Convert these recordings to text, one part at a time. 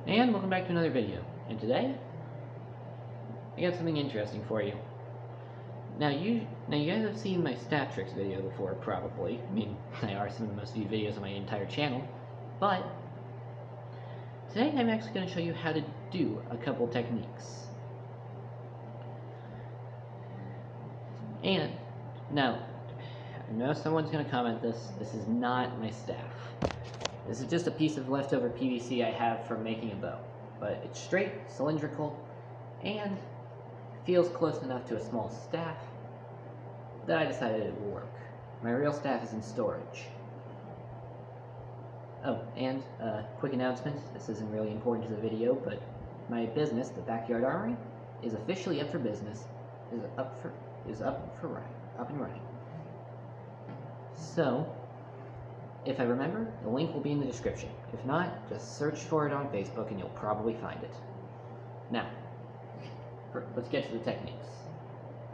And welcome back to another video. And today, I got something interesting for you. Now you guys have seen my staff tricks video before, probably. I mean, they are some of the most viewed videos on my entire channel. But today I'm actually going to show you how to do a couple techniques. And now, I know someone's going to comment this. This is not my staff. This is just a piece of leftover PVC I have from making a bow, but it's straight, cylindrical, and feels close enough to a small staff that I decided it would work. My real staff is in storage. Oh, and quick announcement, this isn't really important to the video, but my business, the Backyard Armory, is officially up for business, is up and running. So, if I remember, the link will be in the description. If not, just search for it on Facebook and you'll probably find it. Now, let's get to the techniques.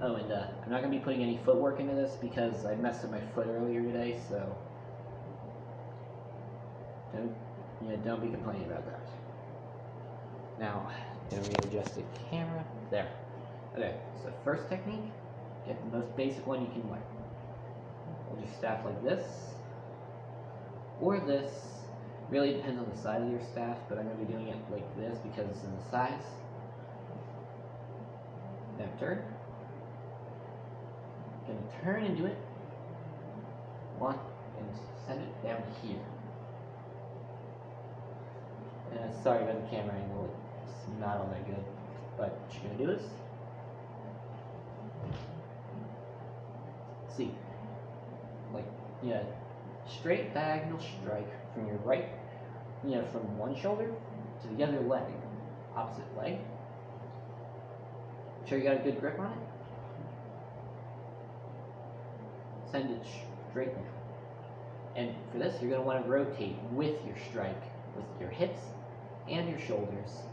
Oh, and I'm not going to be putting any footwork into this because I messed up my foot earlier today, so don't be complaining about that. Now, I'm going to readjust the camera. There. Okay, so first technique, get the most basic one you can learn. Hold your staff like this. Or this, really depends on the size of your staff, but I'm going to be doing it like this because this is the size. Now turn. Going to turn and do it. One, and send it down here. Sorry about the camera angle, it's not all that good, but what you're going to do is, see, like, straight diagonal strike from your right, from one shoulder to the other leg, opposite leg. Make sure you got a good grip on it. Send it straight down. And for this, you're going to want to rotate with your strike, with your hips and your shoulders,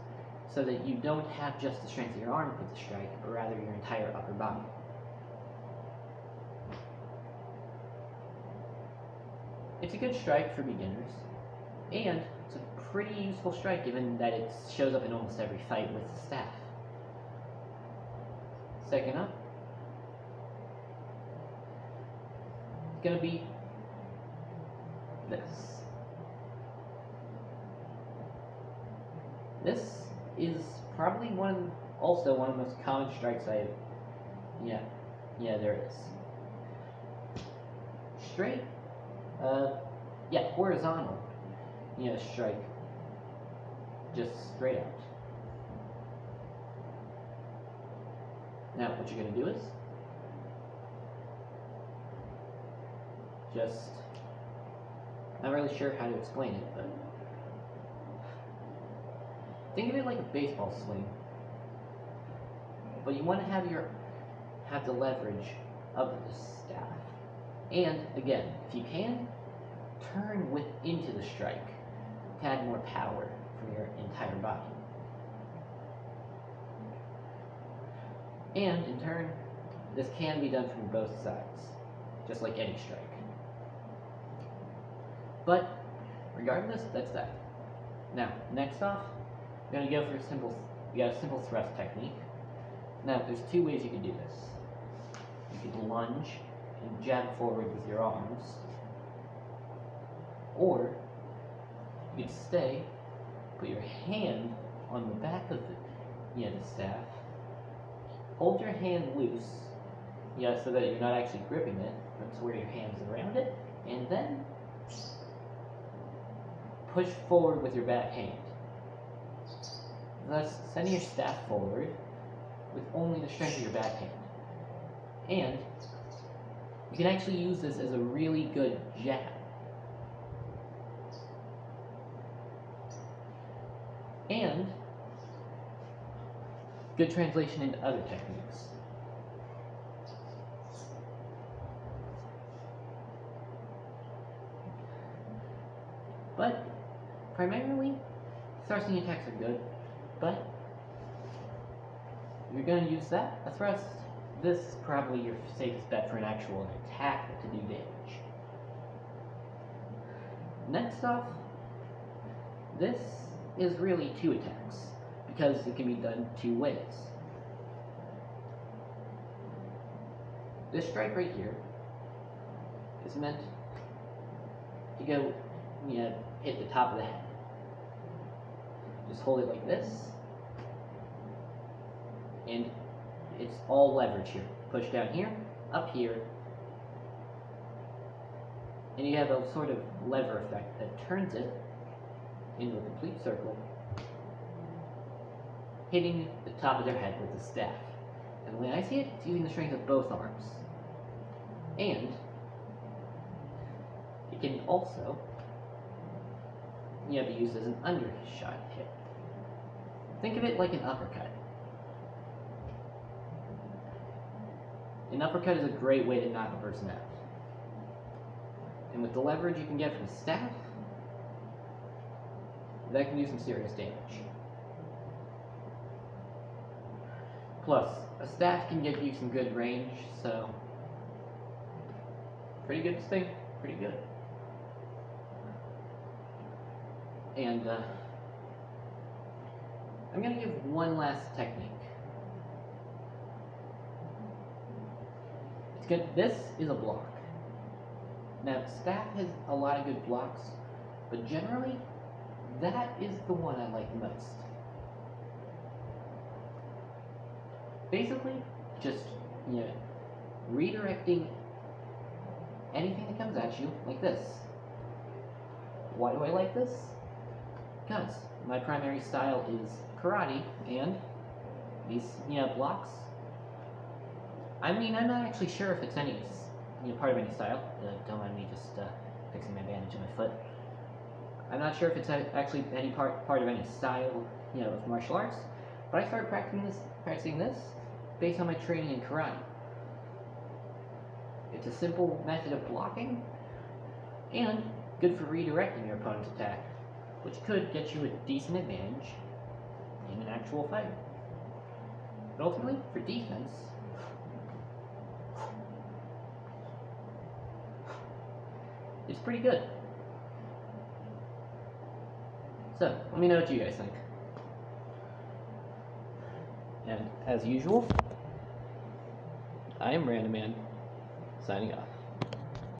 so that you don't have just the strength of your arm with the strike, but rather your entire upper body. It's a good strike for beginners, and it's a pretty useful strike given that it shows up in almost every fight with the staff. Second up, it's going to be this. This is probably also one of the most common strikes I have. Yeah, there it is. Straight. Horizontal, strike, just straight out. Now, what you're going to do is, not really sure how to explain it, but think of it like a baseball swing, but you want to have the leverage of the staff. And again, if you can, turn into the strike to add more power from your entire body. And in turn, this can be done from both sides, just like any strike. But regardless, that's that. Now, next off, we're going to go for a simple thrust technique. Now, there's two ways you can do this. You could lunge and jab forward with your arms, or you could stay, put your hand on the back of the staff, hold your hand loose, so that you're not actually gripping it, but to where your hand's around it, and then push forward with your back hand, thus sending your staff forward with only the strength of your back hand. And you can actually use this as a really good jab. And good translation into other techniques. But primarily, thrusting attacks are good, but if you're going to use a thrust, this is probably your safest bet for an actual attack to do damage. Next off, this is really 2 attacks, because it can be done 2 ways. This strike right here is meant to go, hit the top of the head. Just hold it like this, and it's all leverage here. Push down here, up here, and you have a sort of lever effect that turns it into a complete circle, hitting the top of their head with the staff. And the way I see it, it's using the strength of both arms. And it can also be used as an undershot hit. Think of it like an uppercut. An uppercut is a great way to knock a person out. And with the leverage you can get from the staff, that can do some serious damage. Plus, a staff can give you some good range, so pretty good thing, pretty good. And I'm going to give one last technique. It's good. This is a block. Now, staff has a lot of good blocks, but generally, that is the one I like the most. Basically, just, redirecting anything that comes at you like this. Why do I like this? Because my primary style is karate, and these, blocks, I'm not actually sure if it's any, part of any style. Don't mind me just fixing my bandage on my foot. I'm not sure if it's actually any part of any style, of martial arts, but I started practicing this based on my training in karate. It's a simple method of blocking, and good for redirecting your opponent's attack, which could get you a decent advantage in an actual fight. But ultimately, for defense, it's pretty good. So, let me know what you guys think. And as usual, I am Random Man, signing off.